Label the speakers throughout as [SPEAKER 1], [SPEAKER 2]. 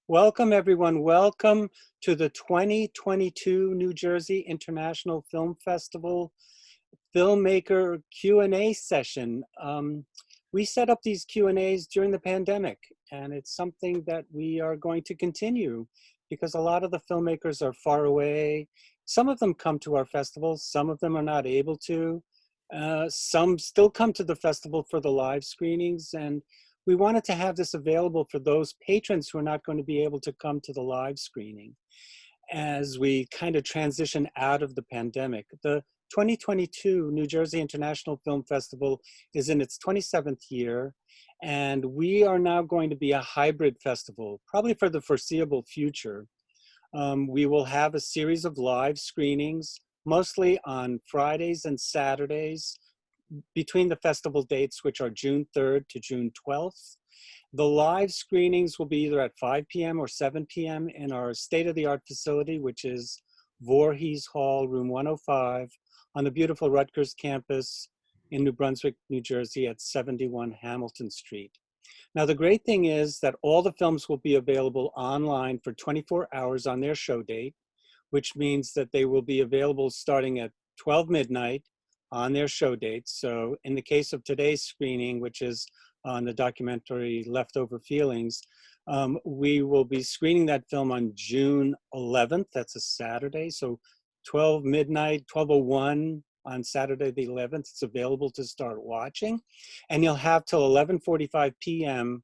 [SPEAKER 1] Welcome, everyone. Welcome to the 2022 New Jersey International Film Festival Filmmaker Q&A session. We set up these Q&As during the pandemic, and it's something that we are going to continue because a lot of the filmmakers are far away. Some of them come to our festivals, some of them are not able to. Some still come to the festival for the live screenings, and we wanted to have this available for those patrons who are not going to be able to come to the live screening as we kind of transition out of the pandemic. The 2022 New Jersey International Film Festival is in its 27th year, and we are now going to be a hybrid festival, probably for the foreseeable future. We will have a series of live screenings, mostly on Fridays and Saturdays, between the festival dates, which are June 3rd to June 12th. The live screenings will be either at 5 p.m. or 7 p.m. in our state-of-the-art facility, which is Voorhees Hall, room 105, on the beautiful Rutgers campus in New Brunswick, New Jersey at 71 Hamilton Street. Now, the great thing is that all the films will be available online for 24 hours on their show date, which means that they will be available starting at 12 midnight on their show dates. So in the case of today's screening, which is on the documentary Leftover Feelings, we will be screening that film on June 11th. That's a Saturday. So 12 midnight, 12:01 on Saturday the 11th, it's available to start watching. And you'll have till 11:45 p.m.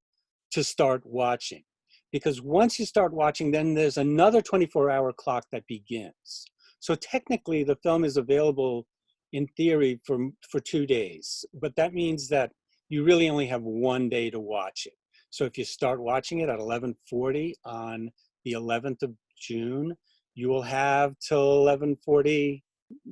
[SPEAKER 1] to start watching. Because once you start watching, then there's another 24-hour clock that begins. So technically the film is available in theory for 2 days, but that means that you really only have 1 day to watch it. So if you start watching it at 11:40 on the 11th of June, you will have till 11:40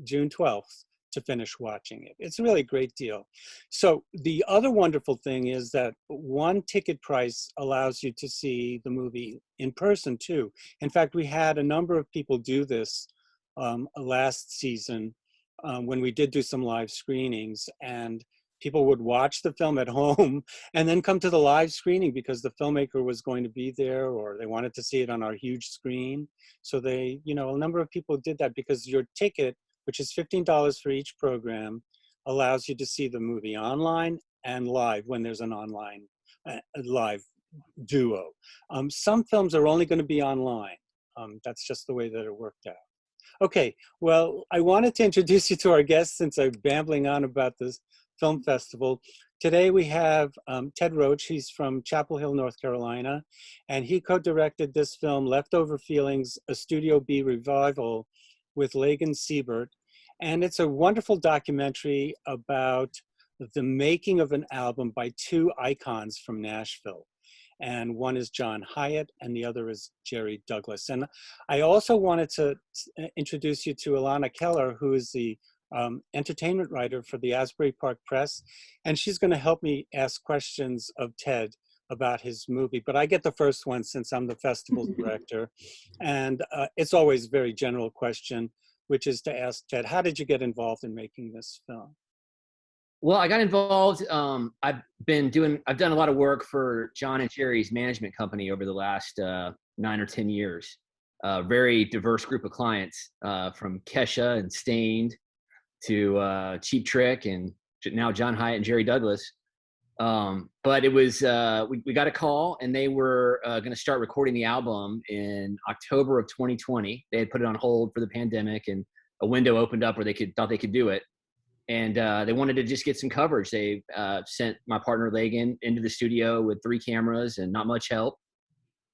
[SPEAKER 1] June 12th to finish watching it. It's a really great deal. So the other wonderful thing is that one ticket price allows you to see the movie in person too. In fact, we had a number of people do this last season when we did do some live screenings, and people would watch the film at home and then come to the live screening because the filmmaker was going to be there, or they wanted to see it on our huge screen. So they, a number of people did that because your ticket, which is $15 for each program, allows you to see the movie online and live when there's an online live duo. Some films are only going to be online. That's just the way that it worked out. Okay, well, I wanted to introduce you to our guests since I'm babbling on about this film festival. Today we have Ted Roach. He's from Chapel Hill, North Carolina, and he co-directed this film, Leftover Feelings, a Studio B revival with Lagan Sebert. And it's a wonderful documentary about the making of an album by two icons from Nashville. And one is John Hiatt, and the other is Jerry Douglas. And I also wanted to introduce you to Ilana Keller, who is the entertainment writer for the Asbury Park Press. And she's going to help me ask questions of Ted about his movie. But I get the first one since I'm the festival director. And it's always a very general question, which is to ask Ted, how did you get involved in making this film?
[SPEAKER 2] Well, I got involved. I've done a lot of work for John and Jerry's management company over the last 9 or 10 years. Very diverse group of clients, from Kesha and Stained to Cheap Trick, and now John Hiatt and Jerry Douglas. But it was we got a call, and they were going to start recording the album in October of 2020. They had put it on hold for the pandemic, and a window opened up where they thought they could do it. And they wanted to just get some coverage. They sent my partner Lagan into the studio with 3 cameras and not much help,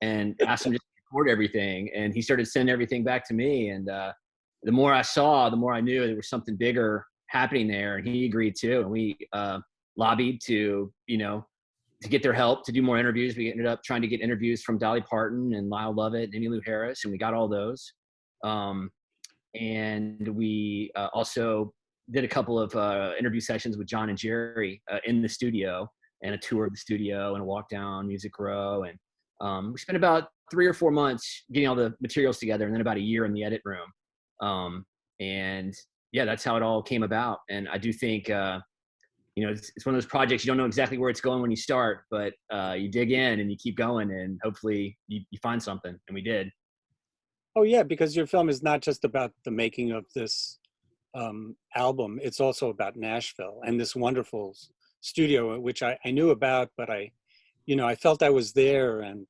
[SPEAKER 2] and asked him to record everything. And he started sending everything back to me. And the more I saw, the more I knew there was something bigger happening there. And he agreed to. And we lobbied to get their help to do more interviews. We ended up trying to get interviews from Dolly Parton and Lyle Lovett and Emmylou Harris, and we got all those. And we also did a couple of interview sessions with John and Jerry in the studio, and a tour of the studio and a walk down Music Row. And we spent about 3 or 4 months getting all the materials together, and then about a year in the edit room. And yeah, that's how it all came about. And I do think, it's one of those projects you don't know exactly where it's going when you start, but you dig in and you keep going, and hopefully you find something, and we did.
[SPEAKER 1] Oh yeah, because your film is not just about the making of this album. It's also about Nashville and this wonderful studio, which I knew about, but I felt I was there, and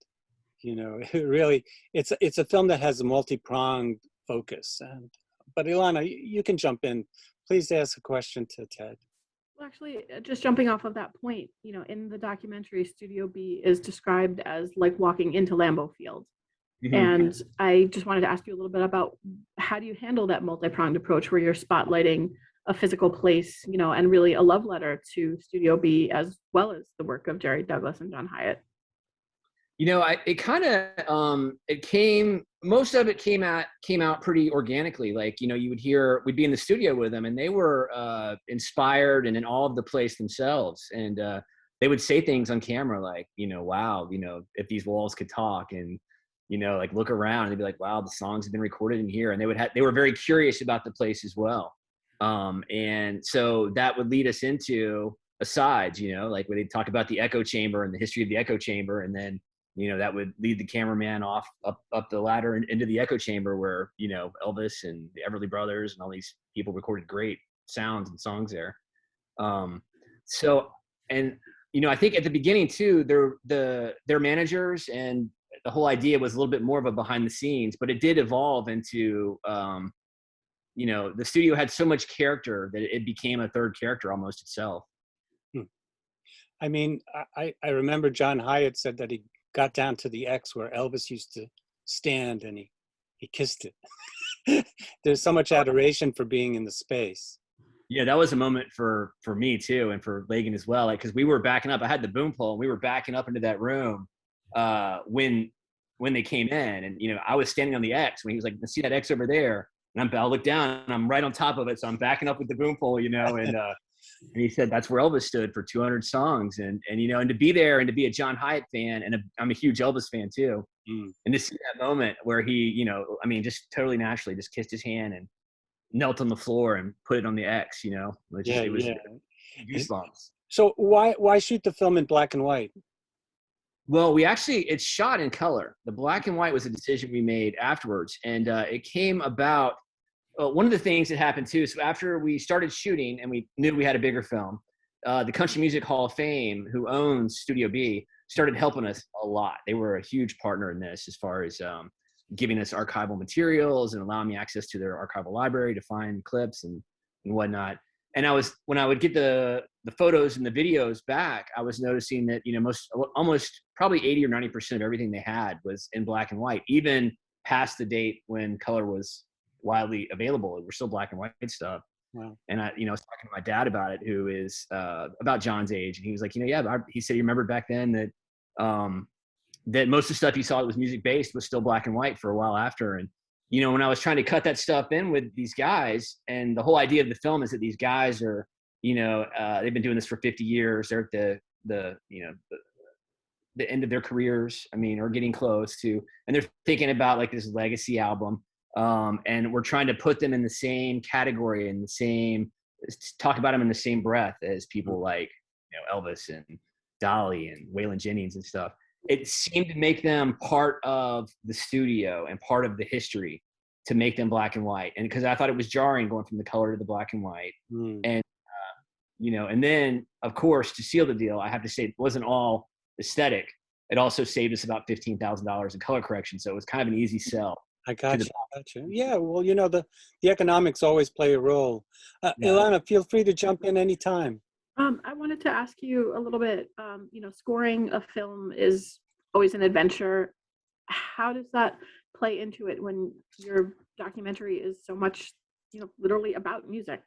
[SPEAKER 1] it really, it's a film that has a multi-pronged focus. But Ilana, you can jump in. Please ask a question to Ted.
[SPEAKER 3] Well, actually, just jumping off of that point, in the documentary, Studio B is described as like walking into Lambeau Field. Mm-hmm. And I just wanted to ask you a little bit about how do you handle that multi-pronged approach where you're spotlighting a physical place, and really a love letter to Studio B as well as the work of Jerry Douglas and John Hiatt.
[SPEAKER 2] Most of it came out pretty organically. Like, we'd be in the studio with them, and they were inspired and in awe of the place themselves. And they would say things on camera like, wow, if these walls could talk, and, like look around, and they'd be like, wow, the songs have been recorded in here. And they were very curious about the place as well. And so that would lead us into asides, like where they'd talk about the echo chamber and the history of the echo chamber. And then, that would lead the cameraman off up the ladder and into the echo chamber where, Elvis and the Everly Brothers and all these people recorded great sounds and songs there. I think at the beginning too, their managers and the whole idea was a little bit more of a behind the scenes, but it did evolve into, the studio had so much character that it became a third character almost itself.
[SPEAKER 1] I mean, I remember John Hiatt said that he got down to the X where Elvis used to stand, and he kissed it. There's so much adoration for being in the space.
[SPEAKER 2] Yeah, that was a moment for me too, and for Lagan as well. Like, because we were backing up. I had the boom pole, and we were backing up into that room when they came in, and I was standing on the X when he was like, "See that X over there?" And I look down, and I'm right on top of it, so I'm backing up with the boom pole, and he said that's where Elvis stood for 200 songs, and to be there and to be a John Hiatt fan, and I'm a huge Elvis fan too, and to see that moment where he, just totally naturally just kissed his hand and knelt on the floor and put it on the X, it was goosebumps.
[SPEAKER 1] So why shoot the film in black and white?
[SPEAKER 2] Well, it's shot in color. The black and white was a decision we made afterwards, and it came about. One of the things that happened too, so after we started shooting and we knew we had a bigger film, the Country Music Hall of Fame, who owns Studio B, started helping us a lot. They were a huge partner in this as far as giving us archival materials and allowing me access to their archival library to find clips and whatnot. And when I would get the photos and the videos back, I was noticing that, almost probably 80 or 90% of everything they had was in black and white, even past the date when color was widely available. We're still black and white stuff.
[SPEAKER 1] Wow.
[SPEAKER 2] And I was talking to my dad about it, who is about John's age, and he was like, he said he remembered back then that that most of the stuff he saw that was music based was still black and white for a while after. And when I was trying to cut that stuff in with these guys, and the whole idea of the film is that these guys are, they've been doing this for 50 years. They're at the end of their careers. Or getting close to, and they're thinking about like this legacy album. And we're trying to put them in the same category, talk about them in the same breath as people like, Elvis and Dolly and Waylon Jennings and stuff. It seemed to make them part of the studio and part of the history to make them black and white. And because I thought it was jarring going from the color to the black and white. And, and then of course, to seal the deal, I have to say it wasn't all aesthetic. It also saved us about $15,000 in color correction. So it was kind of an easy sell.
[SPEAKER 1] I got you. Yeah, well, the economics always play a role. Ilana, feel free to jump in anytime.
[SPEAKER 3] I wanted to ask you a little bit, scoring a film is always an adventure. How does that play into it when your documentary is so much, literally about music?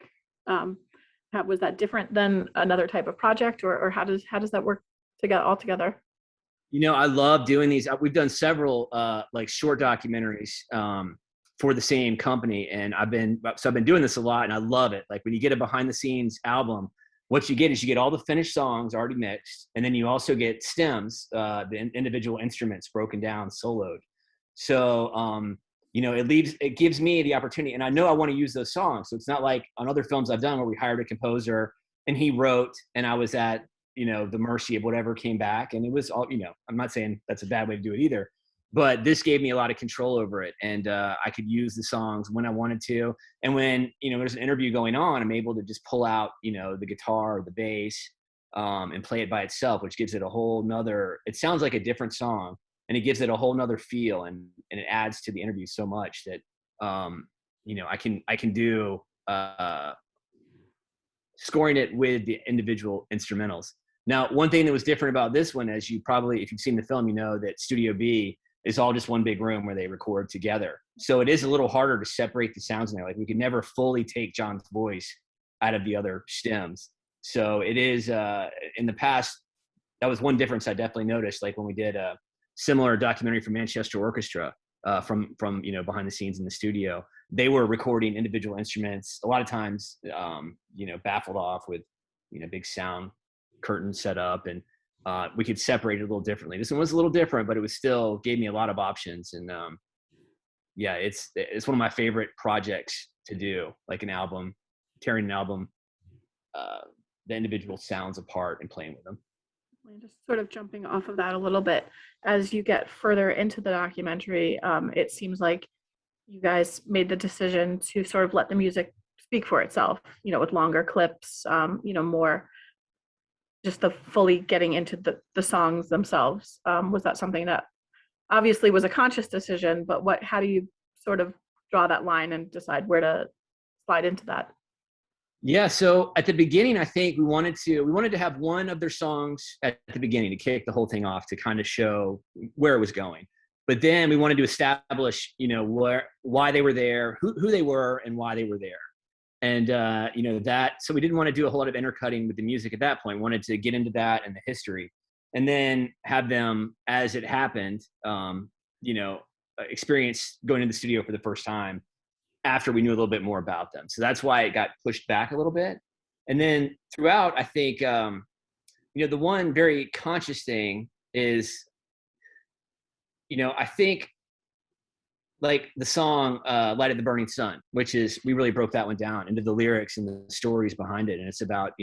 [SPEAKER 3] Was that different than another type of project, or how does that work all together?
[SPEAKER 2] I love doing these. We've done several like short documentaries for the same company, and I've been doing this a lot, and I love it. Like when you get a behind the scenes album, what you get is you get all the finished songs already mixed, and then you also get stems, the individual instruments broken down, soloed. So it gives me the opportunity, and I know I want to use those songs. So it's not like on other films I've done where we hired a composer and he wrote, and I was at, the mercy of whatever came back. And it was all, I'm not saying that's a bad way to do it either, but this gave me a lot of control over it. And I could use the songs when I wanted to. And when, there's an interview going on, I'm able to just pull out, the guitar or the bass and play it by itself, which gives it a whole nother, it sounds like a different song, and it gives it a whole nother feel. And it adds to the interview so much that, I can do scoring it with the individual instrumentals. Now, one thing that was different about this one, as you probably, if you've seen the film, that Studio B is all just one big room where they record together. So it is a little harder to separate the sounds in there. Like, we could never fully take John's voice out of the other stems. So it is, in the past, that was one difference I definitely noticed. Like when we did a similar documentary for Manchester Orchestra, from behind the scenes in the studio, they were recording individual instruments a lot of times, baffled off with big sound curtains set up, and we could separate it a little differently. This one was a little different, but it was still gave me a lot of options. And it's one of my favorite projects to do, like an album, tearing an album, the individual sounds apart and playing with them.
[SPEAKER 3] Just sort of jumping off of that a little bit, as you get further into the documentary, it seems like you guys made the decision to sort of let the music speak for itself, with longer clips, more just the fully getting into the songs themselves. Was that something that obviously was a conscious decision, but how do you sort of draw that line and decide where to slide into that?
[SPEAKER 2] Yeah, so at the beginning, I think we wanted to have one of their songs at the beginning to kick the whole thing off, to kind of show where it was going. But then we wanted to establish, why they were there, who they were, and why they were there. And so we didn't want to do a whole lot of intercutting with the music at that point. We wanted to get into that and the history, and then have them, as it happened, experience going into the studio for the first time after we knew a little bit more about them. So that's why it got pushed back a little bit. And then throughout, I think, the one very conscious thing is, I think, like the song Light of the Burning Sun, which is, we really broke that one down into the lyrics and the stories behind it. And it's about,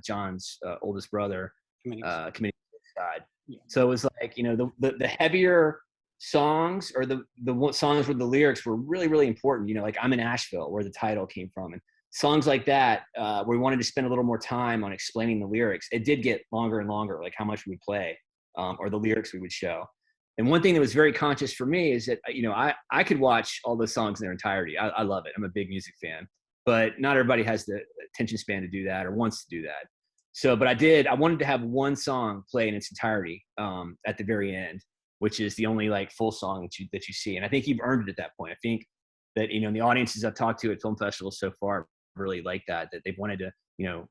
[SPEAKER 2] John's oldest brother committing suicide. Yeah. So it was like, the heavier songs, or the songs where the lyrics were really, really important, like I'm in Nashville, where the title came from, and songs like that, where we wanted to spend a little more time on explaining the lyrics. It did get longer and longer, like how much we would play, or the lyrics we would show. And one thing that was very conscious for me is that, I could watch all those songs in their entirety. I love it. I'm a big music fan, but not everybody has the attention span to do that or wants to do that. So, but I wanted to have one song play in its entirety at the very end, which is the only like full song that you see. And I think you've earned it at that point. I think that, the audiences I've talked to at film festivals so far really like that they've wanted to, a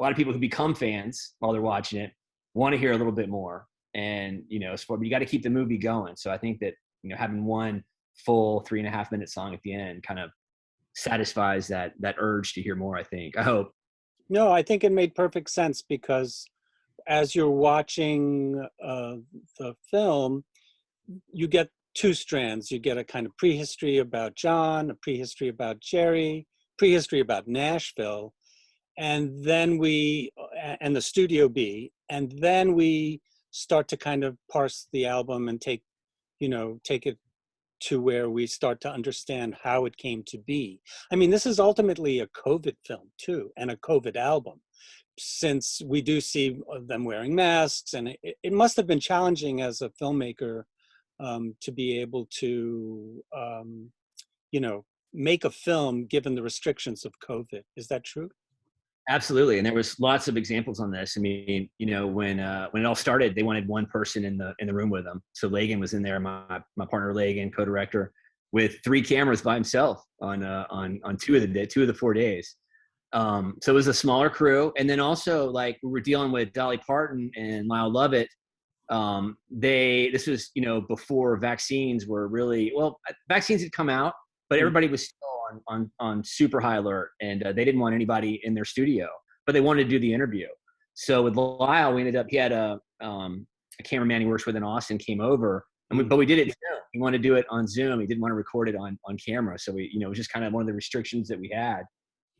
[SPEAKER 2] lot of people who become fans while they're watching it want to hear a little bit more. And, but you got to keep the movie going. So I think that, having one full 3.5 minute song at the end kind of satisfies that urge to hear more, I think. I hope.
[SPEAKER 1] No, I think it made perfect sense, because as you're watching the film, you get two strands. You get a kind of prehistory about John, a prehistory about Jerry, prehistory about Nashville, and then and the Studio B, and then we start to kind of parse the album and take it to where we start to understand how it came to be. I mean, this is ultimately a COVID film too, and a COVID album, since we do see them wearing masks, and it must have been challenging as a filmmaker to be able to, make a film given the restrictions of COVID. Is that true?
[SPEAKER 2] Absolutely. And there was lots of examples on this. I mean, when it all started, they wanted one person in the room with them. So Lagan was in there, my partner Lagan, co-director, with 3 cameras by himself on 2 of the 4 days. So it was a smaller crew. And then also, like, we were dealing with Dolly Parton and Lyle Lovett. This was, before vaccines were really, vaccines had come out, but everybody was still on super high alert, and they didn't want anybody in their studio, but they wanted to do the interview. So with Lyle, he had a cameraman he works with in Austin came over, but we did it Zoom. He wanted to do it on Zoom. He didn't want to record it on camera. So it was just kind of one of the restrictions that we had.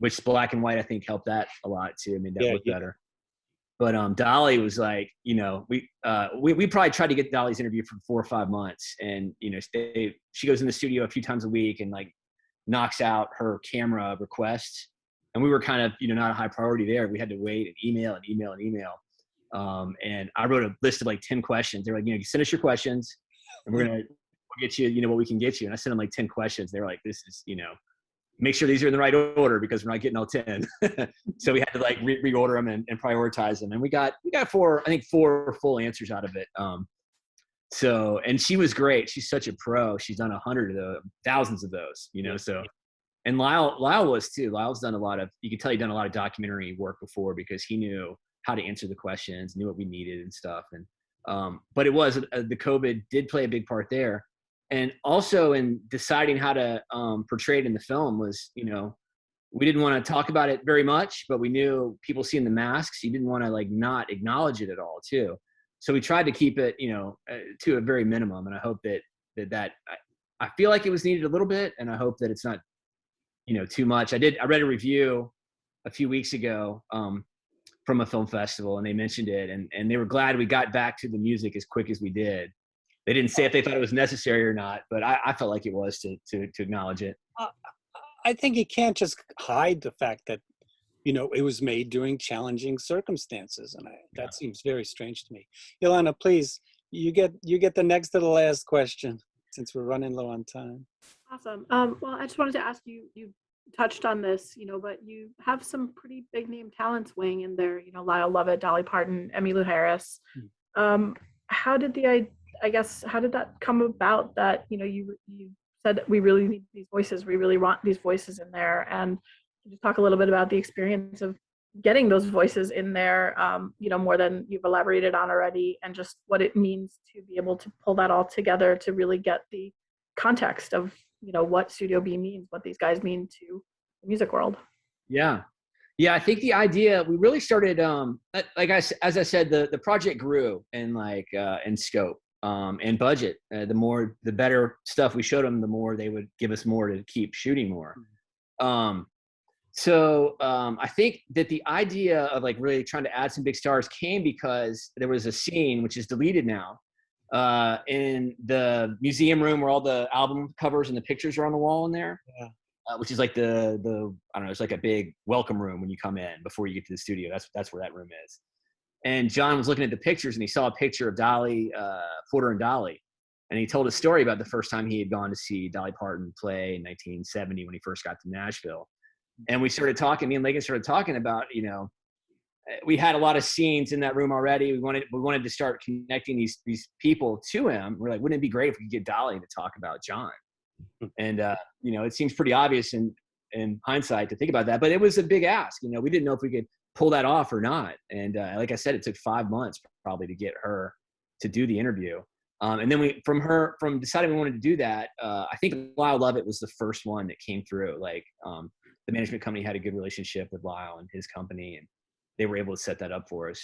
[SPEAKER 2] which black and white, I think, helped that a lot too. I mean, that looked
[SPEAKER 1] yeah.
[SPEAKER 2] better. But Dolly was like, you know, we probably tried to get Dolly's interview for 4 or 5 months, and you know, she goes in the studio a few times a week and like knocks out her camera requests, and we were kind of, you know, not a high priority there. We had to wait and email and email and email. And I wrote a list of like 10 questions. They were like, you know, send us your questions, and we'll get you, you know, what we can get you. And I sent them like 10 questions. They were like, this is, you know, make sure these are in the right order because we're not getting all 10. So we had to like reorder them and prioritize them. And we got 4 full answers out of it. So, and she was great. She's such a pro. She's done 100 of those, thousands of those, you know, so, and Lyle was too. Lyle's done a lot of, you could tell he'd done a lot of documentary work before because he knew how to answer the questions, knew what we needed and stuff. And, but it was, the COVID did play a big part there. And also in deciding how to portray it in the film was, you know, we didn't want to talk about it very much, but we knew people seeing the masks, you didn't want to like not acknowledge it at all too. So we tried to keep it, you know, to a very minimum. And I hope that I feel like it was needed a little bit, and I hope that it's not, you know, too much. I read a review a few weeks ago from a film festival, and they mentioned it, and they were glad we got back to the music as quick as we did. They didn't say if they thought it was necessary or not, but I felt like it was to acknowledge it.
[SPEAKER 1] I think you can't just hide the fact that, you know, it was made during challenging circumstances, and that seems very strange to me. Ilana, please, you get the next to the last question since we're running low on time.
[SPEAKER 3] Awesome. Well, I just wanted to ask you. You touched on this, you know, but you have some pretty big name talents weighing in there. You know, Lyle Lovett, Dolly Parton, Emmylou Harris. How did how did that come about that, you know, you said that we really need these voices, we really want these voices in there, and just talk a little bit about the experience of getting those voices in there, you know, more than you've elaborated on already, and just what it means to be able to pull that all together to really get the context of, you know, what Studio B means, what these guys mean to the music world.
[SPEAKER 2] Yeah. I think the idea, we really started, as I said, the project grew in in scope and budget. The better stuff we showed them, the more they would give us more to keep shooting more. So I think that the idea of like really trying to add some big stars came because there was a scene, which is deleted now, in the museum room where all the album covers and the pictures are on the wall in there.
[SPEAKER 1] Yeah.
[SPEAKER 2] Which is like the I don't know, it's like a big welcome room when you come in before you get to the studio. That's where that room is. And John was looking at the pictures, and he saw a picture of Dolly, Porter and Dolly. And he told a story about the first time he had gone to see Dolly Parton play in 1970 when he first got to Nashville. And we started talking, me and Lagan started talking about, you know, we had a lot of scenes in that room already. We wanted to start connecting these people to him. We're like, wouldn't it be great if we could get Dolly to talk about John? And, you know, it seems pretty obvious in hindsight to think about that, but it was a big ask. You know, we didn't know if we could pull that off or not. And like I said, it took 5 months probably to get her to do the interview. And then from deciding we wanted to do that, I think Lyle Lovett was the first one that came through. Like the management company had a good relationship with Lyle and his company, and they were able to set that up for us.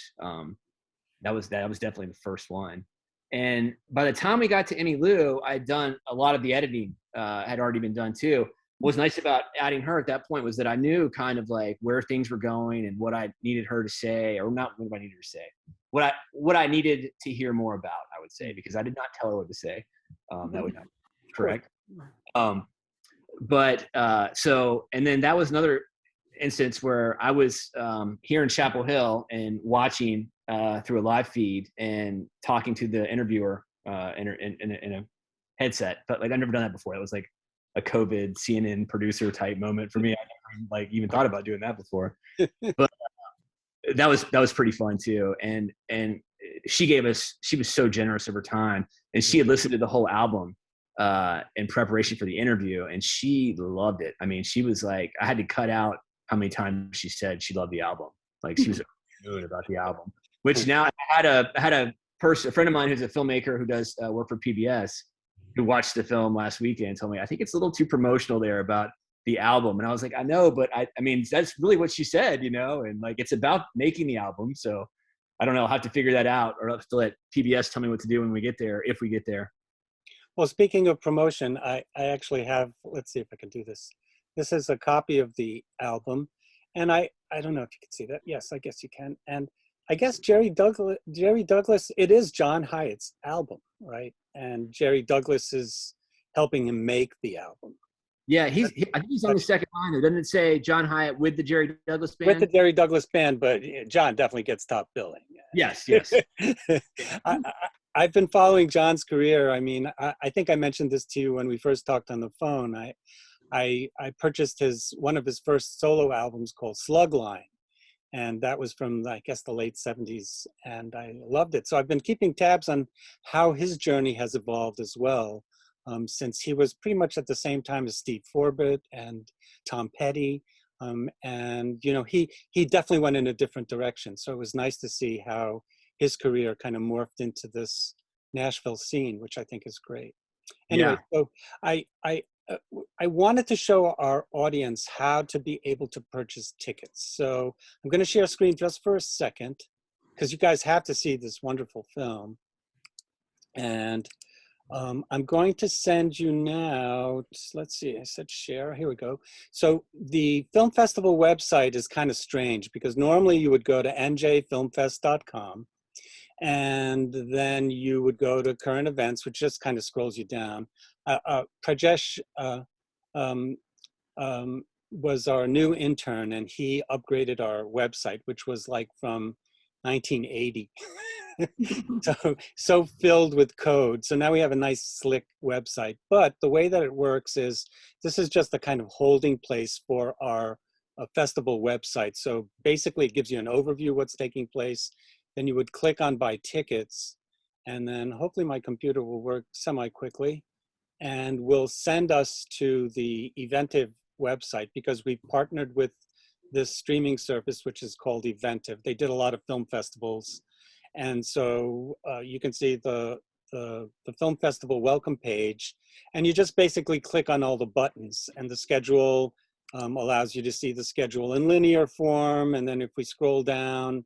[SPEAKER 2] That was definitely the first one. And by the time we got to Emmylou, I'd done a lot of the editing, had already been done too. What was nice about adding her at that point was that I knew kind of like where things were going and what I needed her to say, or not what I needed her to say, what I needed to hear more about, I would say, because I did not tell her what to say. That would not be correct. So, and then that was another instance where I was here in Chapel Hill and watching through a live feed and talking to the interviewer in a headset. But like I've never done that before. It was like a COVID CNN producer type moment for me. I never like even thought about doing that before. But that was pretty fun too. And she was so generous of her time, and she had listened to the whole album in preparation for the interview, and she loved it. I mean, she was like, I had to cut out how many times she said she loved the album. Like she was good about the album. Which now I had a friend of mine who's a filmmaker who does work for PBS, who watched the film last weekend and told me, I think it's a little too promotional there about the album. And I was like, I know, but I mean, that's really what she said, you know, and like, it's about making the album. So I don't know, I'll have to figure that out, or I'll have to let PBS tell me what to do when we get there, if we get there.
[SPEAKER 1] Well, speaking of promotion, I actually have, let's see if I can do this. This is a copy of the album. And I don't know if you can see that. Yes, I guess you can. And I guess Jerry Douglas, it is John Hiatt's album, right? And Jerry Douglas is helping him make the album.
[SPEAKER 2] Yeah, I think he's on the second line there. Doesn't it say John Hiatt with the Jerry Douglas band?
[SPEAKER 1] With the Jerry Douglas band, but John definitely gets top billing.
[SPEAKER 2] Yes.
[SPEAKER 1] I've been following John's career. I mean, I think I mentioned this to you when we first talked on the phone. I purchased one of his first solo albums called Slug Line. And that was from, I guess, the late 70s. And I loved it. So I've been keeping tabs on how his journey has evolved as well, since he was pretty much at the same time as Steve Forbett and Tom Petty. And, you know, he definitely went in a different direction. So it was nice to see how his career kind of morphed into this Nashville scene, which I think is great. Anyway, so I wanted to show our audience how to be able to purchase tickets. So I'm going to share a screen just for a second, because you guys have to see this wonderful film. And I'm going to send you now, let's see, I said share, here we go. So the film festival website is kind of strange, because normally you would go to njfilmfest.com, and then you would go to current events, which just kind of scrolls you down. Prajesh was our new intern, and he upgraded our website, which was like from 1980. so filled with code. So now we have a nice slick website. But the way that it works is, this is just a kind of holding place for our festival website. So basically it gives you an overview of what's taking place. Then you would click on buy tickets, and then hopefully my computer will work semi-quickly and will send us to the Eventive website, because we partnered with this streaming service, which is called Eventive. They did a lot of film festivals. And so you can see the film festival welcome page, and you just basically click on all the buttons, and the schedule allows you to see the schedule in linear form. And then if we scroll down,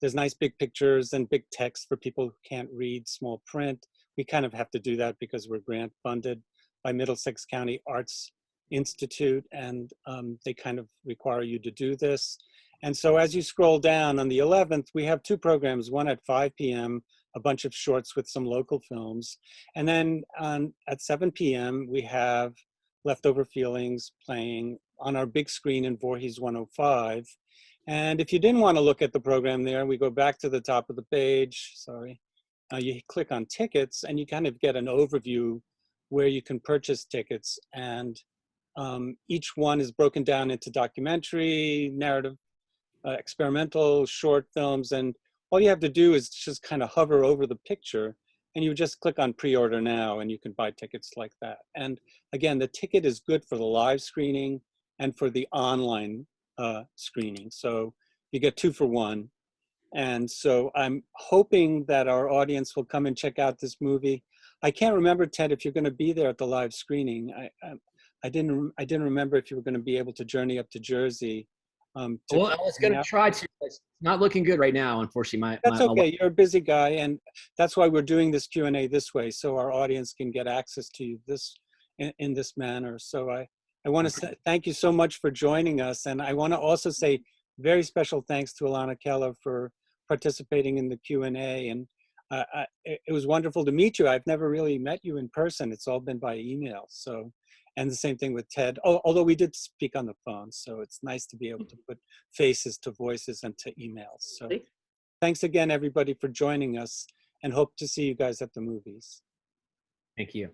[SPEAKER 1] there's nice big pictures and big text for people who can't read small print. We kind of have to do that because we're grant funded by Middlesex County Arts Institute, and they kind of require you to do this. And so as you scroll down, on the 11th, we have two programs, one at 5 p.m., a bunch of shorts with some local films. And then at 7 p.m., we have Leftover Feelings playing on our big screen in Voorhees 105. And if you didn't want to look at the program there, we go back to the top of the page, sorry. You click on tickets, and you kind of get an overview where you can purchase tickets. And each one is broken down into documentary, narrative, experimental, short films. And all you have to do is just kind of hover over the picture, and you just click on pre-order now, and you can buy tickets like that. And again, the ticket is good for the live screening and for the online screening. So you get 2 for 1. And so I'm hoping that our audience will come and check out this movie. I can't remember, Ted, if you're going to be there at the live screening. I didn't remember if you were going to be able to journey up to Jersey.
[SPEAKER 2] Well, I was going to try to. It's not looking good right now, unfortunately.
[SPEAKER 1] That's okay. You're a busy guy, and that's why we're doing this Q&A this way, so our audience can get access to this in this manner. So I want to thank you so much for joining us, and I want to also say very special thanks to Ilana Keller for participating in the Q&A. And it was wonderful to meet you. I've never really met you in person. It's all been by email. So. And the same thing with Ted, although we did speak on the phone. So it's nice to be able to put faces to voices and to emails. So thanks again, everybody, for joining us, and hope to see you guys at the movies.
[SPEAKER 2] Thank you.